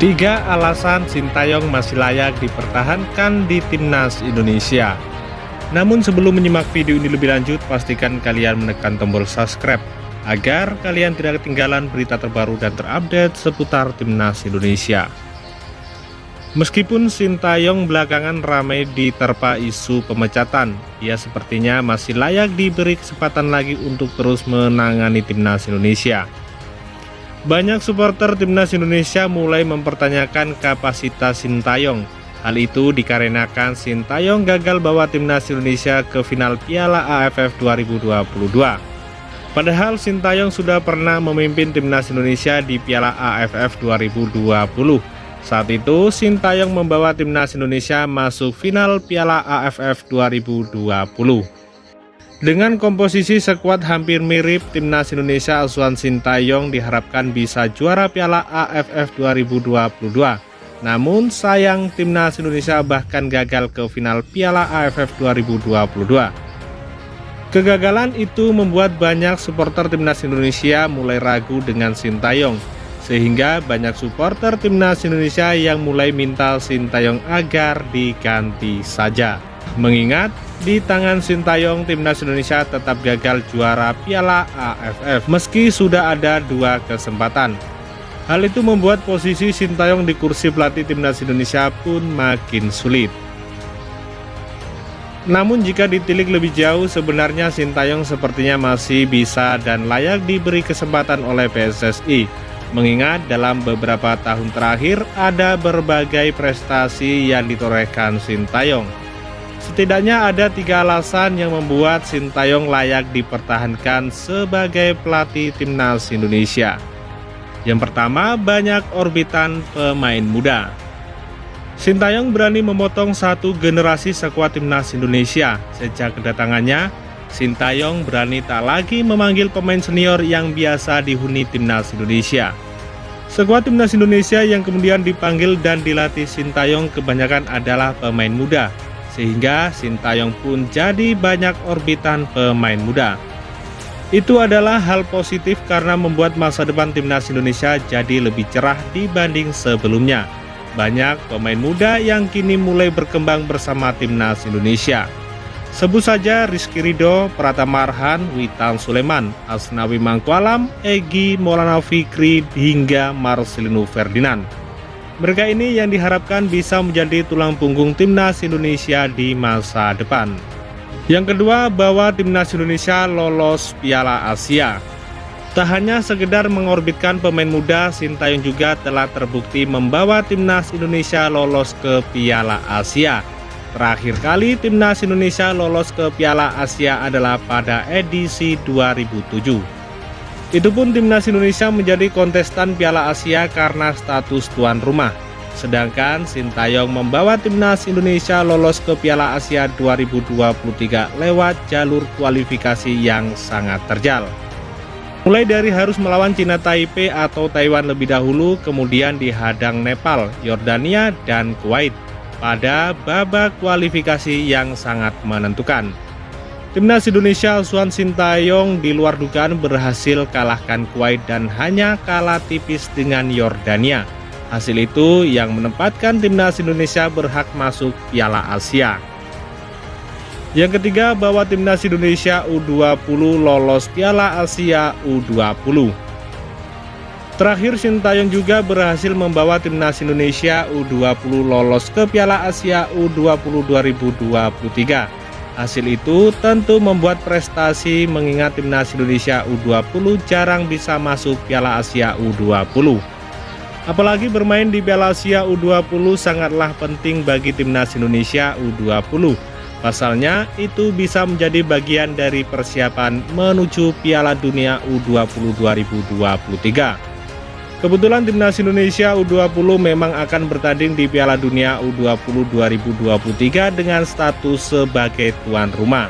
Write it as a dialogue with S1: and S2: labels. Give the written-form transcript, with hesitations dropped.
S1: 3 alasan Sintayong masih layak dipertahankan di Timnas Indonesia. Namun sebelum menyimak video ini lebih lanjut, pastikan kalian menekan tombol subscribe agar kalian tidak ketinggalan berita terbaru dan terupdate seputar Timnas Indonesia. Meskipun Sintayong belakangan ramai diterpa isu pemecatan, ia sepertinya masih layak diberi kesempatan lagi untuk terus menangani Timnas Indonesia. Banyak supporter Timnas Indonesia mulai mempertanyakan kapasitas Sintayong. Hal itu dikarenakan Sintayong gagal bawa Timnas Indonesia ke final Piala AFF 2022. Padahal Sintayong sudah pernah memimpin Timnas Indonesia di Piala AFF 2020. Saat itu Sintayong membawa Timnas Indonesia masuk final Piala AFF 2020. Dengan komposisi skuad hampir mirip, Timnas Indonesia asuhan Sintayong diharapkan bisa juara Piala AFF 2022. Namun sayang Timnas Indonesia bahkan gagal ke final Piala AFF 2022. Kegagalan itu membuat banyak supporter Timnas Indonesia mulai ragu dengan Sintayong, sehingga banyak supporter Timnas Indonesia yang mulai minta Sintayong agar diganti saja. Mengingat di tangan Sintayong, Timnas Indonesia tetap gagal juara Piala AFF meski sudah ada 2 kesempatan. Hal itu membuat posisi Sintayong di kursi pelatih Timnas Indonesia pun makin sulit. Namun jika ditilik lebih jauh, sebenarnya Sintayong sepertinya masih bisa dan layak diberi kesempatan oleh PSSI. Mengingat dalam beberapa tahun terakhir ada berbagai prestasi yang ditorehkan Sintayong. Setidaknya ada 3 alasan yang membuat Sintayong layak dipertahankan sebagai pelatih Timnas Indonesia. Yang pertama, banyak orbitan pemain muda. Sintayong berani memotong satu generasi skuad Timnas Indonesia. Sejak kedatangannya, Sintayong berani tak lagi memanggil pemain senior yang biasa dihuni Timnas Indonesia. Skuad Timnas Indonesia yang kemudian dipanggil dan dilatih Sintayong kebanyakan adalah pemain muda, sehingga Sintayong pun jadi banyak orbitan pemain muda. Itu adalah hal positif karena membuat masa depan Timnas Indonesia jadi lebih cerah dibanding sebelumnya. Banyak pemain muda yang kini mulai berkembang bersama Timnas Indonesia. Sebut saja Rizky Ridho, Pratama Arhan, Witan Sulaiman, Asnawi Mangkualam, Egy Maulana Fikri, hingga Marcelino Ferdinand. Mereka ini yang diharapkan bisa menjadi tulang punggung Timnas Indonesia di masa depan. Yang kedua, bawa Timnas Indonesia lolos Piala Asia. Tak hanya sekedar mengorbitkan pemain muda, Sintayong juga telah terbukti membawa Timnas Indonesia lolos ke Piala Asia. Terakhir kali Timnas Indonesia lolos ke Piala Asia adalah pada edisi 2007. Itu pun Timnas Indonesia menjadi kontestan Piala Asia karena status tuan rumah. Sedangkan Sintayong membawa Timnas Indonesia lolos ke Piala Asia 2023 lewat jalur kualifikasi yang sangat terjal. Mulai dari harus melawan Cina Taipei atau Taiwan lebih dahulu, kemudian dihadang Nepal, Yordania, dan Kuwait pada babak kualifikasi yang sangat menentukan. Timnas Indonesia asuhan Sintayong di luar dugaan berhasil kalahkan Kuwait dan hanya kalah tipis dengan Yordania. Hasil itu yang menempatkan Timnas Indonesia berhak masuk Piala Asia. Yang ketiga, bawa Timnas Indonesia U20 lolos Piala Asia U20. Terakhir, Sintayong juga berhasil membawa Timnas Indonesia U20 lolos ke Piala Asia U20 2023. Hasil itu tentu membuat prestasi mengingat Timnas Indonesia U20 jarang bisa masuk Piala Asia U20. Apalagi bermain di Piala Asia U20 sangatlah penting bagi Timnas Indonesia U20. Pasalnya itu bisa menjadi bagian dari persiapan menuju Piala Dunia U20 2023. Kebetulan Timnas Indonesia U20 memang akan bertanding di Piala Dunia U20 2023 dengan status sebagai tuan rumah.